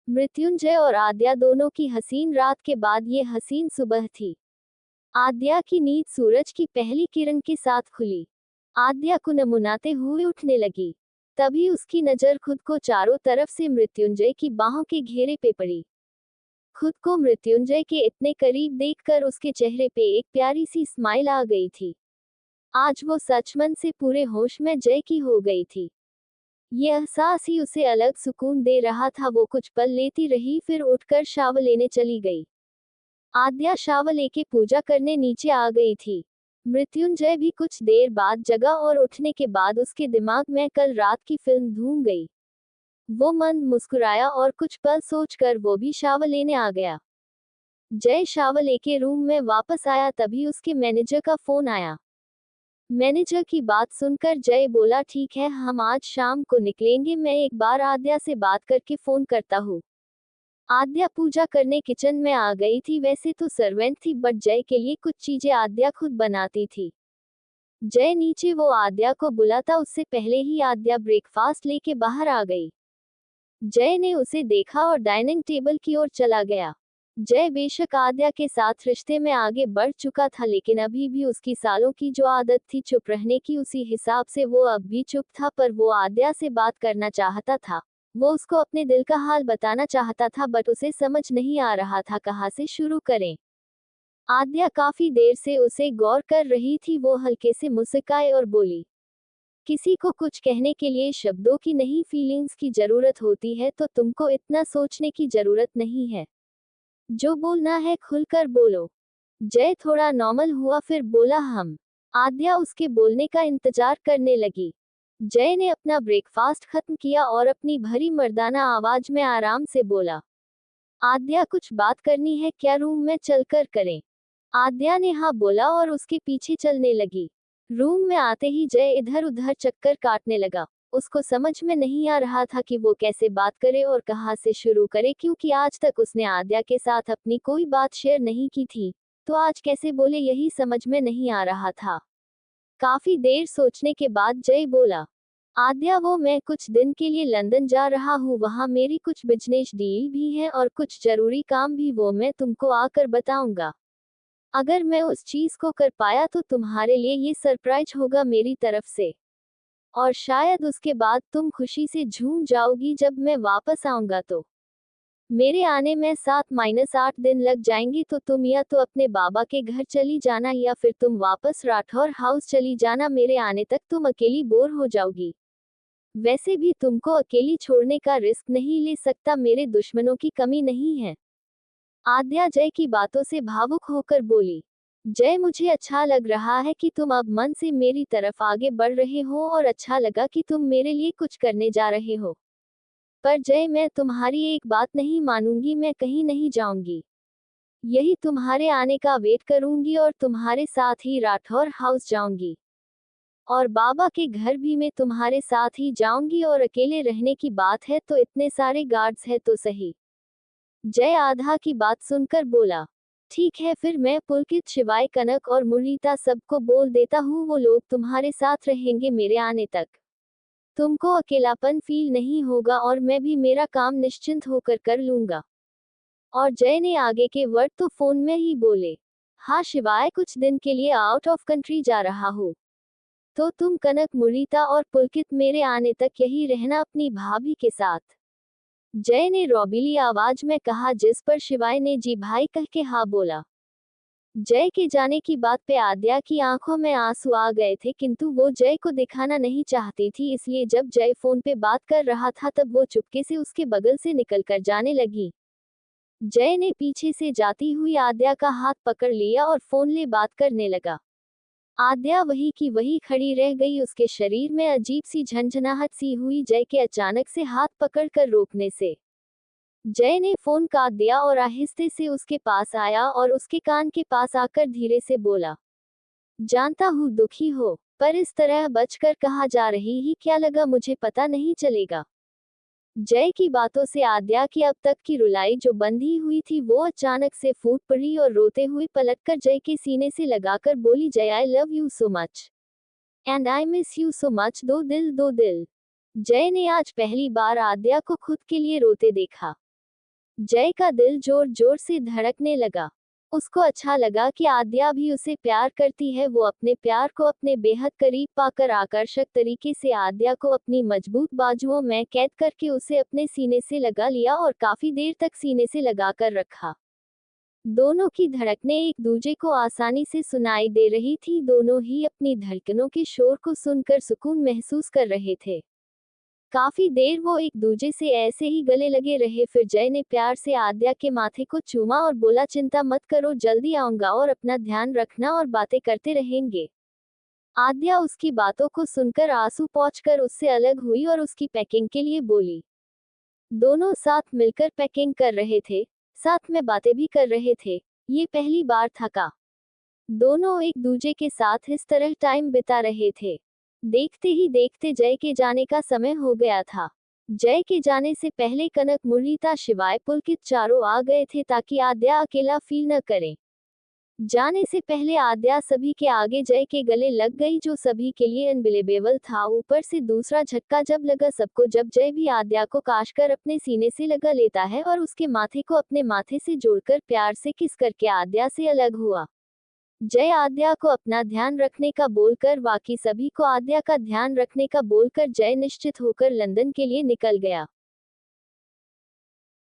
मृत्युंजय और आद्या दोनों की हसीन रात के बाद ये हसीन सुबह थी। आद्या की नींद सूरज की पहली किरण के साथ खुली। आद्या कुनमुनाते हुए उठने लगी। तभी उसकी नजर खुद को चारों तरफ से मृत्युंजय की बाहों के घेरे पे पड़ी। खुद को मृत्युंजय के इतने करीब देखकर उसके चेहरे पे एक प्यारी सी स्माइल आ गई थी। आज वो सचमन से पूरे होश में जय की हो गई थी। ये एहसास ही उसे अलग सुकून दे रहा था। वो कुछ पल लेती रही, फिर उठकर शावर लेने चली गई। आद्या शावर लेके पूजा करने नीचे आ गई थी। मृत्युंजय भी कुछ देर बाद जगा और उठने के बाद उसके दिमाग में कल रात की फिल्म घूम गई। वो मंद मुस्कुराया और कुछ पल सोचकर वो भी शावर लेने आ गया। जय शावर लेके रूम में वापस आया तभी उसके मैनेजर का फोन आया। मैनेजर की बात सुनकर जय बोला, ठीक है, हम आज शाम को निकलेंगे, मैं एक बार आद्या से बात करके फोन करता हूँ। आद्या पूजा करने किचन में आ गई थी। वैसे तो सर्वेंट थी, बट जय के लिए कुछ चीजें आद्या खुद बनाती थी। जय नीचे वो आद्या को बुलाता उससे पहले ही आद्या ब्रेकफास्ट लेके बाहर आ गई। जय ने उसे देखा और डाइनिंग टेबल की ओर चला गया। जय बेशक आद्या के साथ रिश्ते में आगे बढ़ चुका था, लेकिन अभी भी उसकी सालों की जो आदत थी चुप रहने की, उसी हिसाब से वो अब भी चुप था। पर वो आद्या से बात करना चाहता था। वो उसको अपने दिल का हाल बताना चाहता था, बट उसे समझ नहीं आ रहा था कहाँ से शुरू करें। आद्या काफी देर से उसे गौर कर रही थी। वो हल्के से मुस्कुराई और बोली, किसी को कुछ कहने के लिए शब्दों की नहीं, फीलिंग्स की जरूरत होती है, तो तुमको इतना सोचने की जरूरत नहीं है। जो बोलना है खुलकर बोलो। जय थोड़ा नॉर्मल हुआ, फिर बोला, हम। आद्या उसके बोलने का इंतजार करने लगी। जय ने अपना ब्रेकफास्ट खत्म किया और अपनी भरी मर्दाना आवाज में आराम से बोला, आद्या कुछ बात करनी है क्या, रूम में चलकर करें। आद्या ने हाँ बोला और उसके पीछे चलने लगी। रूम में आते ही जय इधर उधर चक्कर काटने लगा। उसको समझ में नहीं आ रहा था कि वो कैसे बात करे और कहाँ से शुरू करे, क्योंकि आज तक उसने आद्या के साथ अपनी कोई बात शेयर नहीं की थी। तो आज कैसे बोले यही समझ में नहीं आ रहा था। काफी देर सोचने के बाद जय बोला, आद्या वो मैं कुछ दिन के लिए लंदन जा रहा हूँ, वहाँ मेरी कुछ बिजनेस डील भी है और कुछ जरूरी काम भी, वो मैं तुमको आकर बताऊंगा। अगर मैं उस चीज को कर पाया तो तुम्हारे लिए ये सरप्राइज होगा मेरी तरफ से। और शायद उसके बाद तुम खुशी से झूम जाओगी जब मैं वापस आऊंगा। तो मेरे आने में 7-8 दिन लग जाएंगी, तो तुम या तो अपने बाबा के घर चली जाना या फिर तुम वापस राठौर हाउस चली जाना। मेरे आने तक तुम अकेली बोर हो जाओगी। वैसे भी तुमको अकेली छोड़ने का रिस्क नहीं ले सकता, मेरे दुश्मनों की कमी नहीं है। आद्या जय की बातों से भावुक होकर बोली, जय मुझे अच्छा लग रहा है कि तुम अब मन से मेरी तरफ आगे बढ़ रहे हो और अच्छा लगा कि तुम मेरे लिए कुछ करने जा रहे हो। पर जय मैं तुम्हारी एक बात नहीं मानूंगी, मैं कहीं नहीं जाऊंगी। यही तुम्हारे आने का वेट करूंगी और तुम्हारे साथ ही राठौर हाउस जाऊंगी। और बाबा के घर भी मैं तुम्हारे साथ ही जाऊंगी। और अकेले रहने की बात है तो इतने सारे गार्ड्स है तो सही। जय आधा की बात सुनकर बोला, ठीक है, फिर मैं पुलकित शिवाय कनक और मुरलीता सबको बोल देता हूँ, वो लोग तुम्हारे साथ रहेंगे मेरे आने तक। तुमको अकेलापन फील नहीं होगा और मैं भी मेरा काम निश्चिंत होकर कर लूंगा। और जय ने आगे के वर्ड तो फोन में ही बोले, हाँ शिवाय, कुछ दिन के लिए आउट ऑफ कंट्री जा रहा हूँ। तो तुम कनक, मुरलीता और पुलकित मेरे आने तक यही रहना अपनी भाभी के साथ। जय ने रौबीली आवाज में कहा, जिस पर शिवाय ने जी भाई कह के हाँ बोला। जय के जाने की बात पे आद्या की आंखों में आंसू आ गए थे, किंतु वो जय को दिखाना नहीं चाहती थी, इसलिए जब जय फोन पे बात कर रहा था तब वो चुपके से उसके बगल से निकलकर जाने लगी। जय ने पीछे से जाती हुई आद्या का हाथ पकड़ लिया और फोन ले बात करने लगा। आद्या वही की वही खड़ी रह गई। उसके शरीर में अजीब सी झंझनाहट सी हुई जय के अचानक से हाथ पकड़कर रोकने से। जय ने फोन काट दिया और आहिस्ते से उसके पास आया और उसके कान के पास आकर धीरे से बोला, जानता हूँ दुखी हो, पर इस तरह बचकर कहाँ जा रही ही क्या लगा मुझे पता नहीं चलेगा। जय की बातों से आद्या की अब तक की रुलाई जो बंधी हुई थी वो अचानक से फूट पड़ी और रोते हुए पलटकर जय के सीने से लगाकर बोली, जय I love you so much and I miss you so much, दो दिल दो दिल। जय ने आज पहली बार आद्या को खुद के लिए रोते देखा। जय का दिल जोर जोर से धड़कने लगा। उसको अच्छा लगा कि आद्या भी उसे प्यार करती है। वो अपने प्यार को अपने बेहद करीब पाकर आकर्षक तरीके से आद्या को अपनी मजबूत बाजुओं में कैद करके उसे अपने सीने से लगा लिया और काफी देर तक सीने से लगाकर रखा। दोनों की धड़कनें एक दूजे को आसानी से सुनाई दे रही थी। दोनों ही अपनी धड़कनों के शोर को सुनकर सुकून महसूस कर रहे थे। काफी देर वो एक दूजे से ऐसे ही गले लगे रहे। फिर जय ने प्यार से आद्या के माथे को चूमा और बोला, चिंता मत करो, जल्दी आऊंगा और अपना ध्यान रखना और बातें करते रहेंगे। आद्या उसकी बातों को सुनकर आंसू पोंछकर उससे अलग हुई और उसकी पैकिंग के लिए बोली। दोनों साथ मिलकर पैकिंग कर रहे थे, साथ में बातें भी कर रहे थे। ये पहली बार था का दोनों एक दूजे के साथ इस तरह टाइम बिता रहे थे। देखते ही देखते जय के जाने का समय हो गया था। जय के जाने से पहले कनक, मुरलीता शिवाय पुलकित चारों आ गए थे ताकि आद्या अकेला फील न करे। जाने से पहले आद्या सभी के आगे जय के गले लग गई, जो सभी के लिए अनबिलीवेबल था। ऊपर से दूसरा झटका जब लगा सबको, जब जय भी आद्या को काशकर अपने सीने से लगा लेता है और उसके माथे को अपने माथे से जोड़कर प्यार से किस करके आद्या से अलग हुआ। जय आद्या को अपना ध्यान रखने का बोलकर, बाकी सभी को आद्या का ध्यान रखने का बोलकर जय निश्चित होकर लंदन के लिए निकल गया।